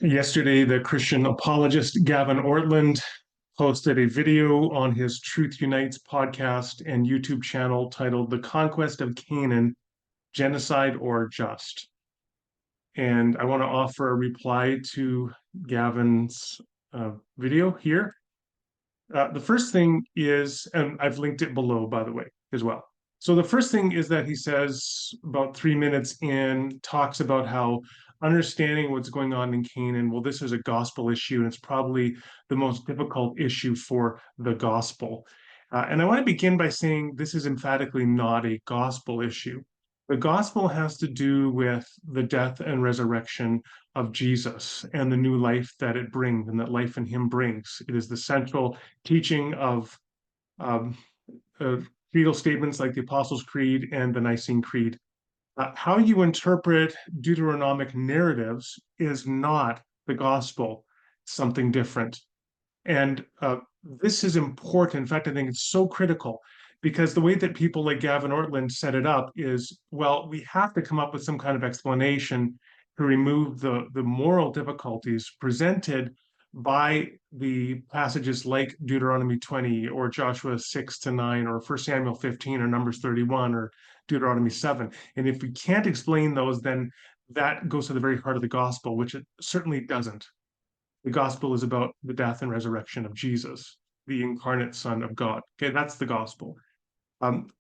Yesterday, the Christian apologist Gavin Ortlund posted a video on his Truth Unites podcast and YouTube channel titled The Conquest of Canaan, Genocide or Just. And I want to offer a reply to Gavin's video here. The first thing is, and I've linked it below, by the way, as well. So the first thing is that he says about 3 minutes in, talks about how understanding what's going on in Canaan, well, this is a gospel issue, and it's probably the most difficult issue for the gospel. And I want to begin by saying this is emphatically not a gospel issue. The gospel has to do with the death and resurrection of Jesus and the new life that it brings and that life in him brings. It is the central teaching of um, creedal statements like the Apostles' Creed and the Nicene Creed. How you interpret Deuteronomic narratives is not the gospel, something different. And this is important. In fact, I think it's so critical because the way that people like Gavin Ortlund set it up is, well, we have to come up with some kind of explanation to remove the moral difficulties presented by the passages like Deuteronomy 20 or Joshua 6 to 9 or 1 Samuel 15 or Numbers 31 or Deuteronomy 7. And if we can't explain those, then that goes to the very heart of the gospel, which it certainly doesn't. The gospel is about the death and resurrection of Jesus, the incarnate Son of God. Okay, that's the gospel.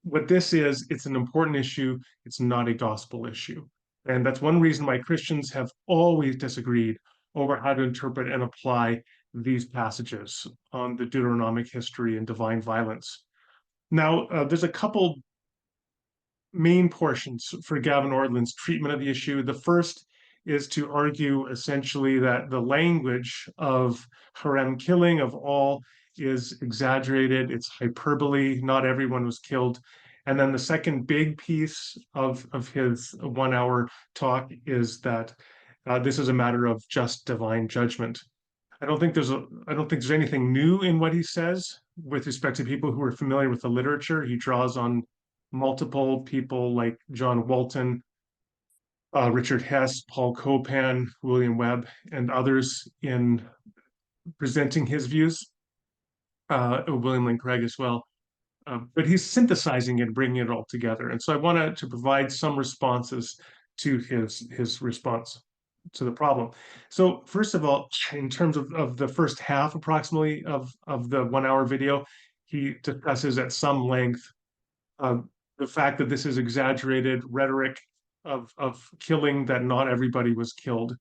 What this is, it's an important issue. It's not a gospel issue. And that's one reason why Christians have always disagreed over how to interpret and apply these passages on the Deuteronomic history and divine violence. Now, there's a couple main portions for Gavin Ortlund's treatment of the issue. The first is to argue essentially that the language of harem killing of all is exaggerated, it's hyperbole, not everyone was killed. And then the second big piece of his 1 hour talk is that this is a matter of just divine judgment. I don't think there's anything new in what he says with respect to people who are familiar with the literature. He draws on multiple people like John Walton, Richard Hess, Paul Copan, William Webb, and others in presenting his views. William Lane Craig as well. But he's synthesizing it and bringing it all together. And so I wanted to provide some responses to his response to the problem. So first of all, in terms of the first half approximately of the 1 hour video, he discusses at some length the fact that this is exaggerated rhetoric of killing, that not everybody was killed.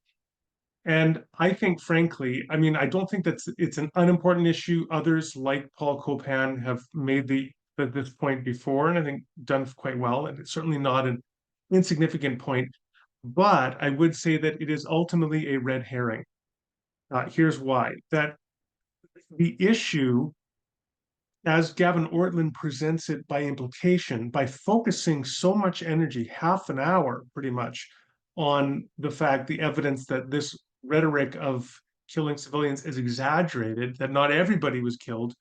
And I think, frankly, I mean, I don't think it's an unimportant issue. Others, like Paul Copan, have made this point before, and I think done quite well. And it's certainly not an insignificant point. But I would say that it is ultimately a red herring. Here's why: that the issue, as Gavin Ortlund presents it by implication, by focusing so much energy, half an hour pretty much, on the fact, the evidence that this rhetoric of killing civilians is exaggerated, that not everybody was killed,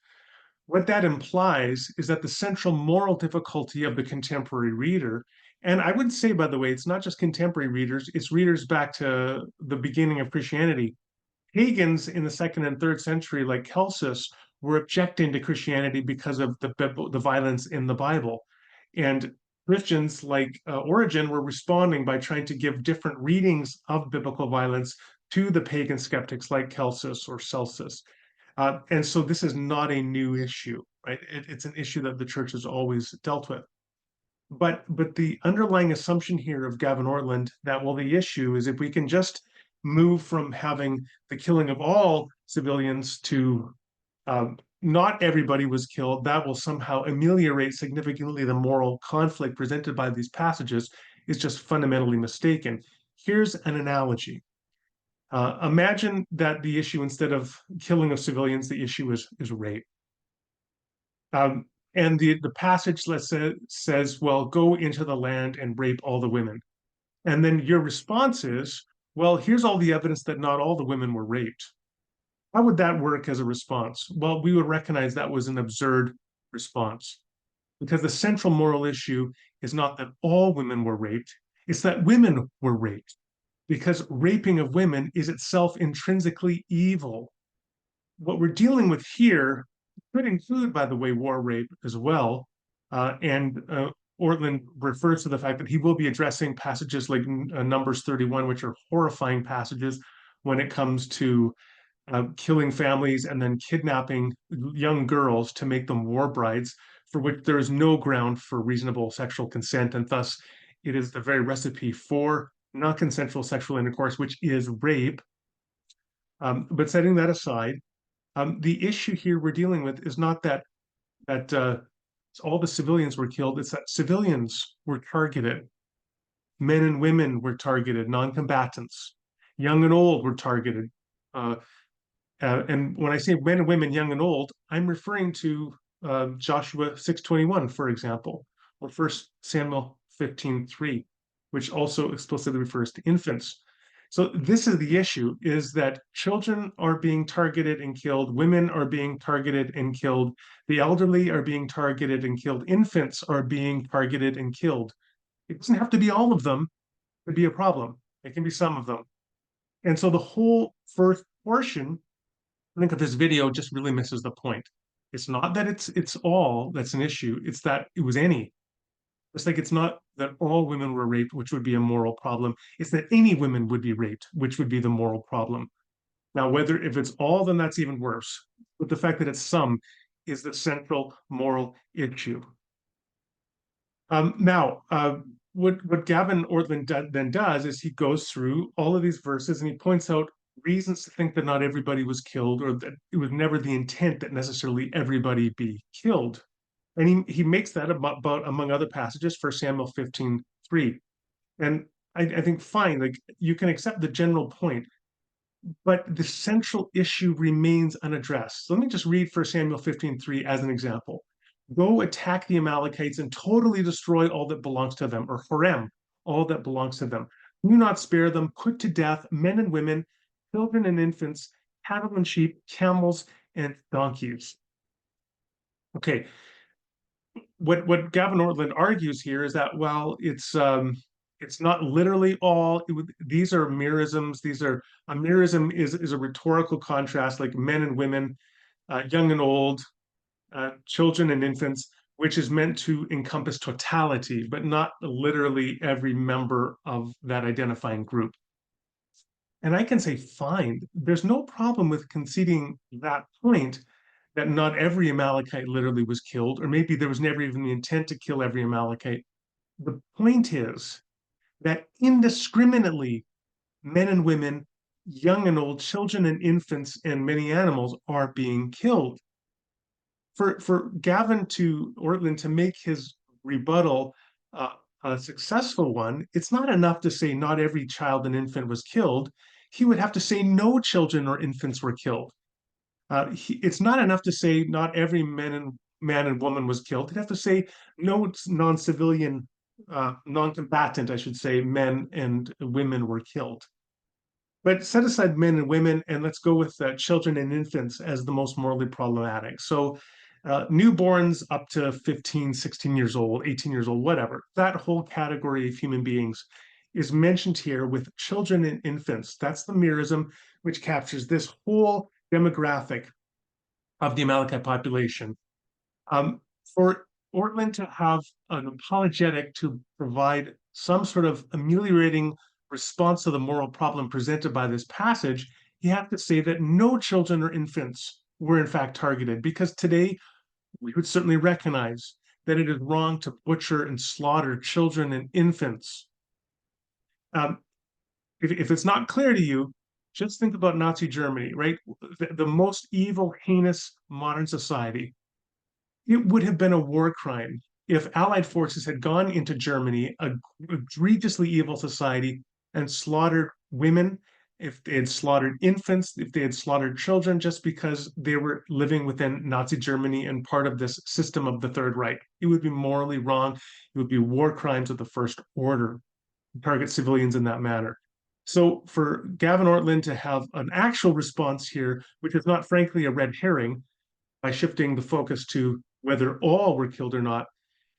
what that implies is that the central moral difficulty of the contemporary reader, and I would say, by the way, it's not just contemporary readers, it's readers back to the beginning of Christianity. Pagans in the 2nd and 3rd century, like Celsus, were objecting to Christianity because of the violence in the Bible. And Christians like Origen were responding by trying to give different readings of biblical violence to the pagan skeptics like Celsus or Celsus. And so this is not a new issue, right? It's an issue that the church has always dealt with. But the underlying assumption here of Gavin Ortlund that, well, the issue is if we can just move from having the killing of all civilians to not everybody was killed, that will somehow ameliorate significantly the moral conflict presented by these passages, is just fundamentally mistaken. Here's an analogy. Imagine that the issue, instead of killing of civilians, the issue is rape. And the passage, let's say, says, well, go into the land and rape all the women. And then your response is, well, here's all the evidence that not all the women were raped. How would that work as a response? Well, we would recognize that was an absurd response, because the central moral issue is not that all women were raped, it's that women were raped. because raping of women is itself intrinsically evil. What we're dealing with here could include, by the way, war rape as well. And Ortlund refers to the fact that he will be addressing passages like Numbers 31, which are horrifying passages when it comes to killing families and then kidnapping young girls to make them war brides, for which there is no ground for reasonable sexual consent. And thus, it is the very recipe for non consensual sexual intercourse, which is rape. But setting that aside, the issue here we're dealing with is not that all the civilians were killed; it's that civilians were targeted. Men and women were targeted, non-combatants. Young and old were targeted. Uh, and when I say men and women, young and old, I'm referring to Joshua 6:21, for example, or 1 Samuel 15:3, which also explicitly refers to infants. So this is the issue, is that children are being targeted and killed, women are being targeted and killed, the elderly are being targeted and killed, infants are being targeted and killed. It doesn't have to be all of them to be a problem. It can be some of them. And so the whole first portion, I think, of this video just really misses the point. It's not that it's all that's an issue, it's that it was any. It's like it's not that all women were raped, which would be a moral problem. It's that any women would be raped, which would be the moral problem. Now, whether if it's all, then that's even worse. But the fact that it's some is the central moral issue. What Gavin Ortlund then does is he goes through all of these verses and he points out reasons to think that not everybody was killed, or that it was never the intent that necessarily everybody be killed. And he makes that about, among other passages, 1 Samuel 15:3. And I think, fine, like you can accept the general point, but the central issue remains unaddressed. So let me just read 1 Samuel 15:3 as an example. Go attack the Amalekites and totally destroy all that belongs to them, or Horem, all that belongs to them. Do not spare them, put to death men and women, children and infants, cattle and sheep, camels and donkeys. Okay, what Gavin Ortlund argues here is that, well, it's not literally all. These are merisms. A merism is a rhetorical contrast, like men and women, young and old, children and infants, which is meant to encompass totality, but not literally every member of that identifying group. And I can say, fine, there's no problem with conceding that point, that not every Amalekite literally was killed, or maybe there was never even the intent to kill every Amalekite. The point is that indiscriminately, men and women, young and old, children and infants, and many animals are being killed. For Gavin Ortlund to make his rebuttal a successful one, it's not enough to say not every child and infant was killed. He would have to say no children or infants were killed. It's not enough to say not every man and woman was killed. He'd have to say no non-civilian, non-combatant, I should say, men and women were killed. But set aside men and women, and let's go with children and infants as the most morally problematic. So newborns up to 15, 16 years old, 18 years old, whatever, that whole category of human beings is mentioned here with children and infants. That's the merism, which captures this whole demographic of the Amalekite population. For Ortlund to have an apologetic to provide some sort of ameliorating response to the moral problem presented by this passage, you have to say that no children or infants were in fact targeted, because today we would certainly recognize that it is wrong to butcher and slaughter children and infants. If it's not clear to you, just think about Nazi Germany, right? The most evil, heinous modern society. It would have been a war crime if Allied forces had gone into Germany, a egregiously evil society, and slaughtered women, if they had slaughtered infants, if they had slaughtered children, just because they were living within Nazi Germany and part of this system of the Third Reich. It would be morally wrong. It would be war crimes of the first order to target civilians in that manner. So for Gavin Ortlund to have an actual response here, which is not frankly a red herring, by shifting the focus to whether all were killed or not,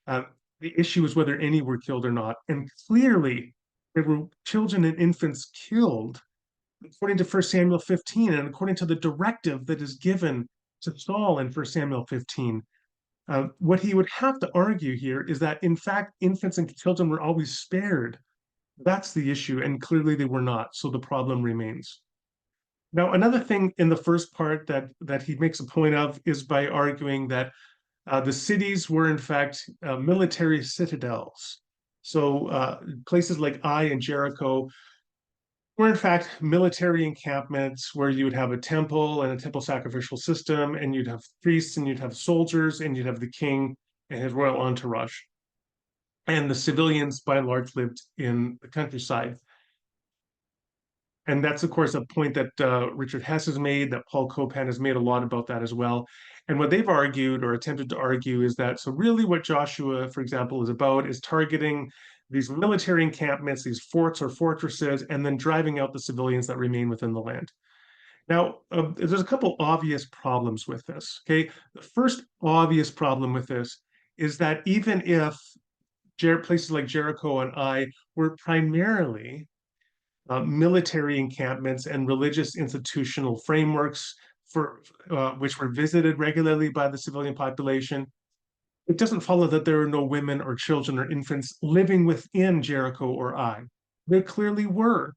the issue is whether any were killed or not. And clearly, There were children and infants killed, according to 1 Samuel 15, and according to the directive that is given to Saul in 1 Samuel 15. What he would have to argue here is that, in fact, infants and children were always spared. That's the issue, and clearly they were not, so the problem remains. Now, another thing in the first part that he makes a point of is by arguing that the cities were, in fact, military citadels. So places like Ai and Jericho were, in fact, military encampments where you would have a temple and a temple sacrificial system, and you'd have priests, and you'd have soldiers, and you'd have the king and his royal entourage. And the civilians, by and large, lived in the countryside. And that's, of course, a point that Richard Hess has made, that Paul Copan has made a lot about that as well. And what they've argued or attempted to argue is that, so really what Joshua, for example, is about is targeting these military encampments, these forts or fortresses, and then driving out the civilians that remain within the land. Now, there's a couple obvious problems with this, okay? The first obvious problem with this is that even if places like Jericho and Ai were primarily military encampments and religious institutional frameworks for which were visited regularly by the civilian population, it doesn't follow that there are no women or children or infants living within Jericho or Ai. There clearly were.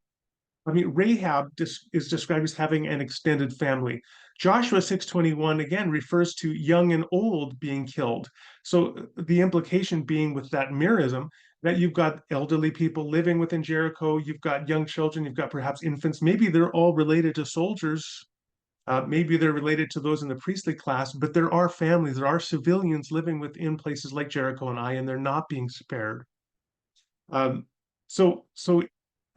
I mean, Rahab is described as having an extended family. Joshua 6:21 again refers to young and old being killed. So the implication being with that merism that you've got elderly people living within Jericho, you've got young children, you've got perhaps infants. Maybe they're all related to soldiers. Maybe they're related to those in the priestly class, but there are families, there are civilians living within places like Jericho and Ai, and they're not being spared. So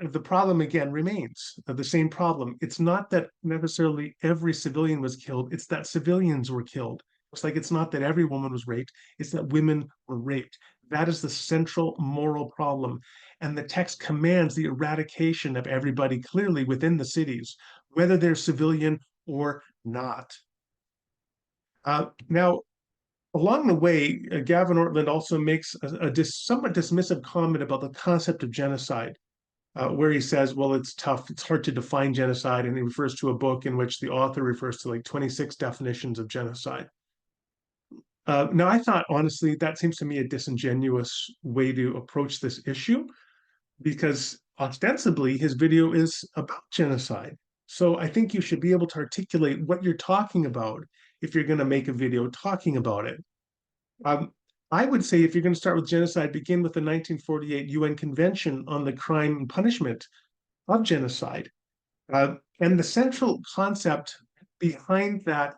the problem again remains the same problem. It's not that necessarily every civilian was killed, it's that civilians were killed. It's like it's not that every woman was raped, it's that women were raped. That is the central moral problem. And the text commands the eradication of everybody clearly within the cities, whether they're civilian or not. Now, along the way, Gavin Ortlund also makes a somewhat dismissive comment about the concept of genocide. Where he says, well, it's tough, it's hard to define genocide, and he refers to a book in which the author refers to like 26 definitions of genocide. Now, I thought, honestly, that seems to me a disingenuous way to approach this issue, because ostensibly his video is about genocide. So I think you should be able to articulate what you're talking about if you're going to make a video talking about it. I would say if you're going to start with genocide, begin with the 1948 UN Convention on the Crime and Punishment of Genocide. And the central concept behind that,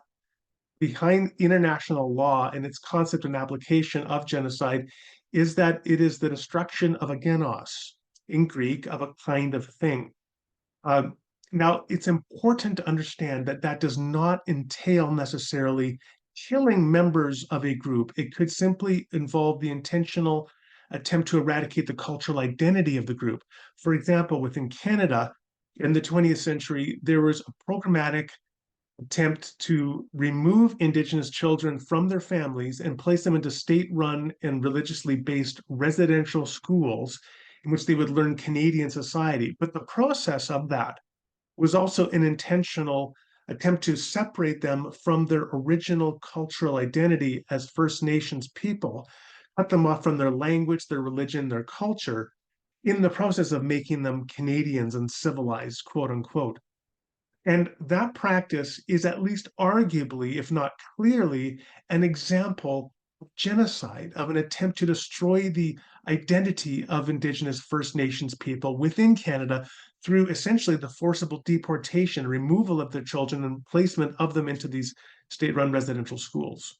behind international law and its concept and application of genocide, is that it is the destruction of a genos, in Greek, of a kind of thing. Now, it's important to understand that that does not entail necessarily killing members of a group. It could simply involve the intentional attempt to eradicate the cultural identity of the group. For example, within Canada in the 20th century, there was a programmatic attempt to remove Indigenous children from their families and place them into state-run and religiously based residential schools in which they would learn Canadian society. But the process of that was also an intentional attempt to separate them from their original cultural identity as First Nations people, cut them off from their language, their religion, their culture, in the process of making them Canadians and civilized, quote unquote. And that practice is at least arguably, if not clearly, an example of genocide, of an attempt to destroy the identity of Indigenous First Nations people within Canada through essentially the forcible deportation, removal of their children, and placement of them into these state-run residential schools.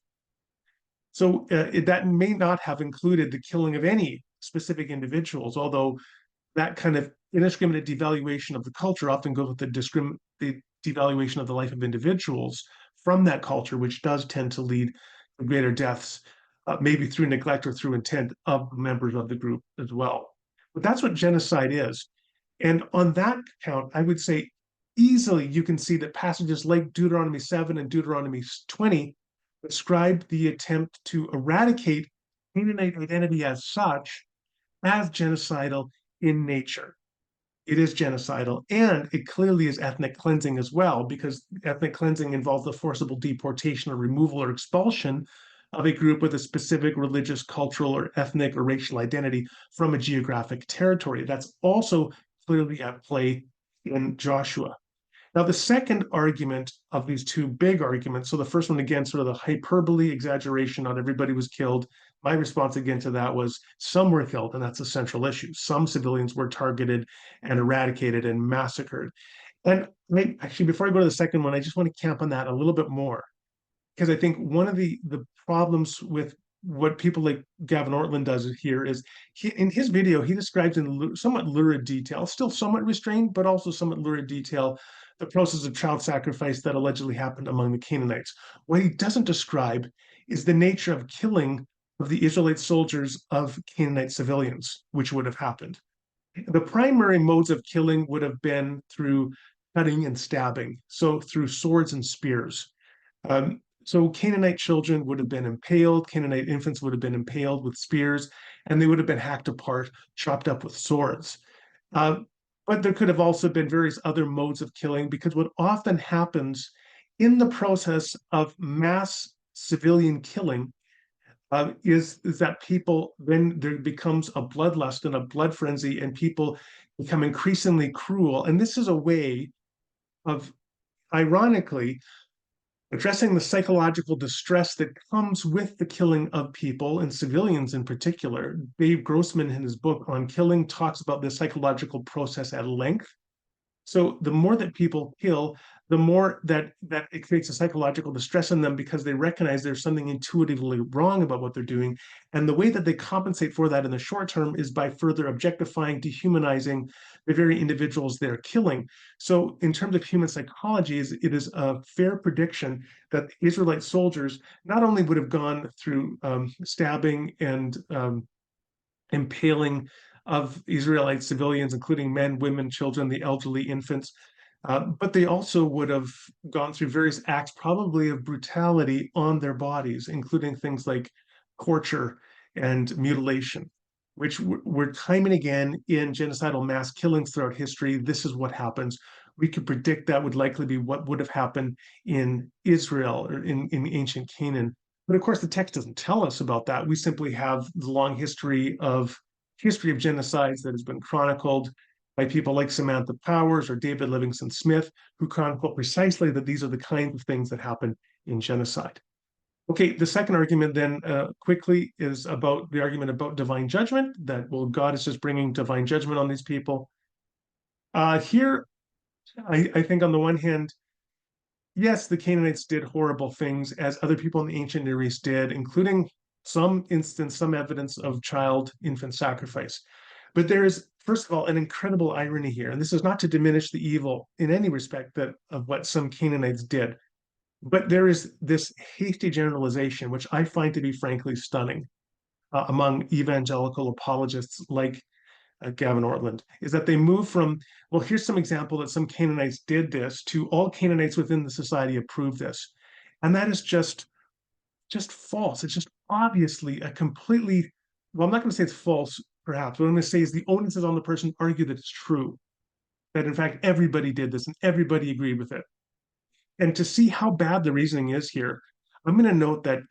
So that may not have included the killing of any specific individuals, although that kind of indiscriminate devaluation of the culture often goes with the devaluation of the life of individuals from that culture, which does tend to lead to greater deaths, maybe through neglect or through intent of members of the group as well. But that's what genocide is. And on that count, I would say easily you can see that passages like Deuteronomy 7 and Deuteronomy 20 describe the attempt to eradicate Canaanite identity as such as genocidal in nature. It is genocidal, and it clearly is ethnic cleansing as well, because ethnic cleansing involves the forcible deportation or removal or expulsion of a group with a specific religious, cultural, or ethnic or racial identity from a geographic territory. That's also clearly at play in Joshua. Now, the second argument of these two big arguments, so the first one, again, sort of the hyperbole, exaggeration, not everybody was killed. My response again to that was some were killed, and that's a central issue. Some civilians were targeted and eradicated and massacred. And actually, before I go to the second one, I just want to camp on that a little bit more, because I think one of the problems with what people like Gavin Ortlund does here is in his video, he describes in somewhat lurid detail, still somewhat restrained, but also somewhat lurid detail, the process of child sacrifice that allegedly happened among the Canaanites. What he doesn't describe is the nature of killing of the Israelite soldiers of Canaanite civilians, which would have happened. The primary modes of killing would have been through cutting and stabbing, so through swords and spears. So Canaanite children would have been impaled, Canaanite infants would have been impaled with spears, and they would have been hacked apart, chopped up with swords. Uh, but there could have also been various other modes of killing, because what often happens in the process of mass civilian killing is that people, then there becomes a bloodlust and a blood frenzy, and people become increasingly cruel. And this is a way of, ironically, addressing the psychological distress that comes with the killing of people and civilians in particular. Dave Grossman, in his book on killing, talks about this psychological process at length. So the more that people kill, the more that it creates a psychological distress in them, because they recognize there's something intuitively wrong about what they're doing. And the way that they compensate for that in the short term is by further objectifying, dehumanizing the very individuals they're killing. So in terms of human psychology, it is a fair prediction that Israelite soldiers not only would have gone through stabbing and impaling of Israelite civilians, including men, women, children, the elderly, infants, but they also would have gone through various acts, probably of brutality, on their bodies, including things like torture and mutilation, which were time and again in genocidal mass killings throughout history. This is what happens. We could predict that would likely be what would have happened in Israel or in ancient Canaan. But of course, the text doesn't tell us about that. We simply have the long history of genocides that has been chronicled by people like Samantha Powers or David Livingston Smith, who chronicle precisely that these are the kinds of things that happen in genocide. Okay, the second argument then quickly is about the argument about divine judgment, that, well, God is just bringing divine judgment on these people. Here, I think on the one hand, yes, the Canaanites did horrible things, as other people in the ancient Near East did, including some evidence of child infant sacrifice. But there is, first of all, an incredible irony here. And this is not to diminish the evil in any respect of what some Canaanites did. But there is this hasty generalization, which I find to be frankly stunning among evangelical apologists like Gavin Ortlund, is that they move from, well, here's some example that some Canaanites did this, to all Canaanites within the society approve this. And that is just false. It's just obviously a completely, well, I'm not going to say it's false, perhaps. What I'm going to say is the onus is on the person to argue that it's true, that in fact everybody did this and everybody agreed with it. And to see how bad the reasoning is here, I'm going to note that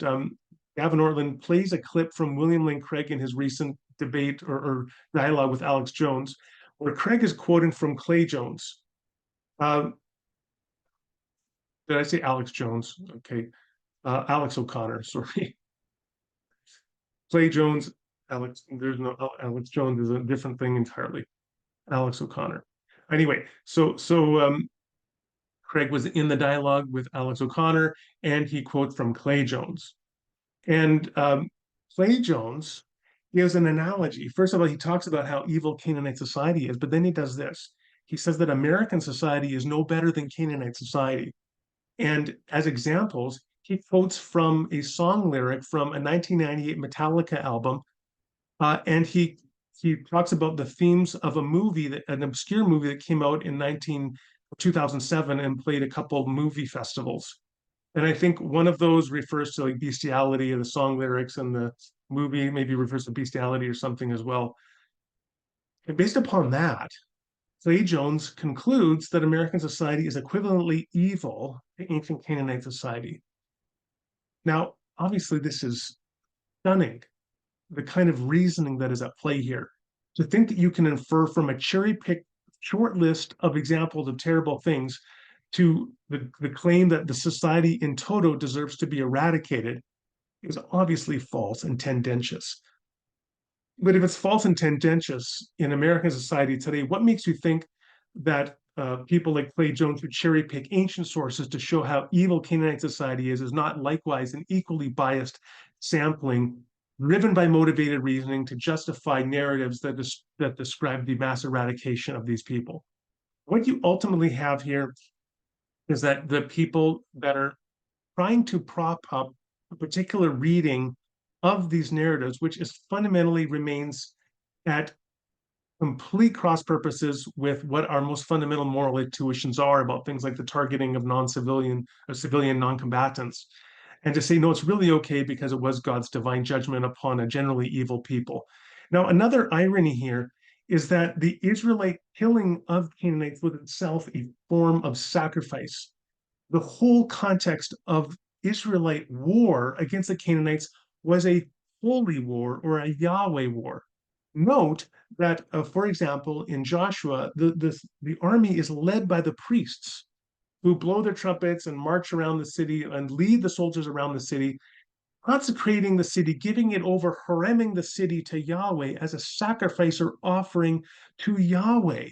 Gavin Ortlund plays a clip from William Lane Craig in his recent debate or dialogue with Alex Jones, where Craig is quoting from Clay Jones. Did I say Alex Jones? Okay. Alex O'Connor, sorry. Clay Jones, there's no Alex Jones is a different thing entirely. Alex O'Connor. Anyway, so Craig was in the dialogue with Alex O'Connor, and he quotes from Clay Jones. And Clay Jones gives an analogy. First of all, he talks about how evil Canaanite society is, but then he does this. He says that American society is no better than Canaanite society. And as examples, he quotes from a song lyric from a 1998 Metallica album, and he talks about the themes of a movie, an obscure movie that came out in 2007 and played a couple movie festivals. And I think one of those refers to like bestiality, and the song lyrics, and the movie maybe refers to bestiality or something as well. And based upon that, Clay Jones concludes that American society is equivalently evil to ancient Canaanite society. Now, obviously, this is stunning, the kind of reasoning that is at play here. To think that you can infer from a cherry-picked short list of examples of terrible things to the claim that the society in toto deserves to be eradicated is obviously false and tendentious. But if it's false and tendentious in American society today, what makes you think that people like Clay Jones, who cherry pick ancient sources to show how evil Canaanite society is not likewise an equally biased sampling driven by motivated reasoning to justify narratives that describe the mass eradication of these people? What you ultimately have here is that the people that are trying to prop up a particular reading of these narratives, which is fundamentally remains at complete cross purposes with what our most fundamental moral intuitions are about things like the targeting of non-civilian or civilian non-combatants, and to say no, it's really okay because it was God's divine judgment upon a generally evil people. Now, another irony here is that the Israelite killing of Canaanites was itself a form of sacrifice. The whole context of Israelite war against the Canaanites was a holy war or a Yahweh war. Note that, for example, in Joshua, the army is led by the priests who blow their trumpets and march around the city and lead the soldiers around the city, consecrating the city, giving it over, hareming the city to Yahweh as a sacrifice or offering to Yahweh.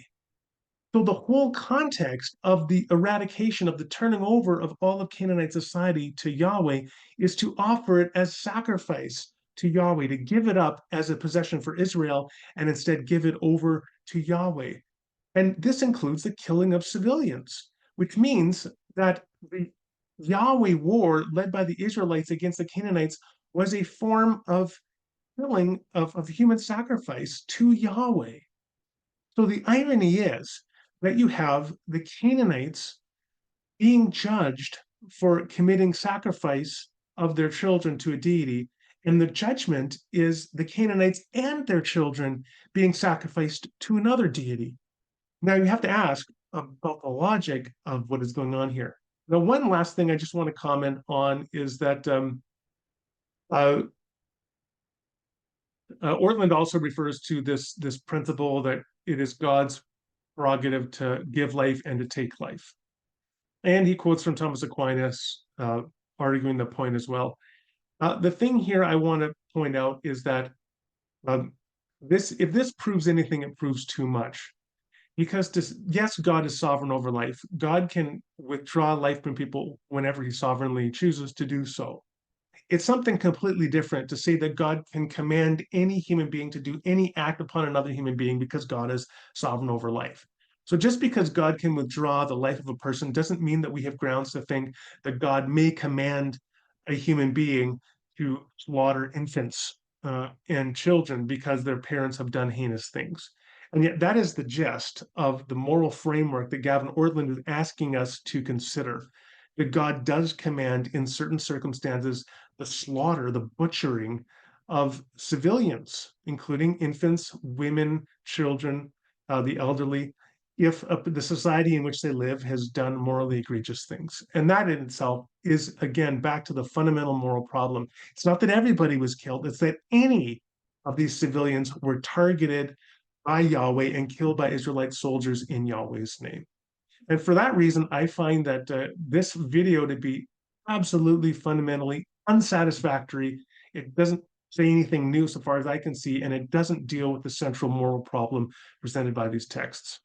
So the whole context of the eradication, of the turning over of all of Canaanite society to Yahweh is to offer it as sacrifice to Yahweh, to give it up as a possession for Israel and instead give it over to Yahweh. And this includes the killing of civilians, which means that the Yahweh war led by the Israelites against the Canaanites was a form of killing of human sacrifice to Yahweh. So the irony is that you have the Canaanites being judged for committing sacrifice of their children to a deity, and the judgment is the Canaanites and their children being sacrificed to another deity. Now you have to ask about the logic of what is going on here. Now, one last thing I just want to comment on is that uh, Ortlund also refers to this principle that it is God's prerogative to give life and to take life. And he quotes from Thomas Aquinas, arguing the point as well. The thing here I want to point out is that if this proves anything, it proves too much. Because yes, God is sovereign over life. God can withdraw life from people whenever he sovereignly chooses to do so. It's something completely different to say that God can command any human being to do any act upon another human being because God is sovereign over life. So just because God can withdraw the life of a person doesn't mean that we have grounds to think that God may command a human being to slaughter infants and children because their parents have done heinous things. And yet that is the gist of the moral framework that Gavin Ortlund is asking us to consider, that God does command in certain circumstances the slaughter, the butchering of civilians, including infants, women, children, the elderly, if the society in which they live has done morally egregious things. And that in itself is, again, back to the fundamental moral problem. It's not that everybody was killed, it's that any of these civilians were targeted by Yahweh and killed by Israelite soldiers in Yahweh's name. And for that reason, I find that this video to be absolutely fundamentally unsatisfactory. It doesn't say anything new so far as I can see, and it doesn't deal with the central moral problem presented by these texts.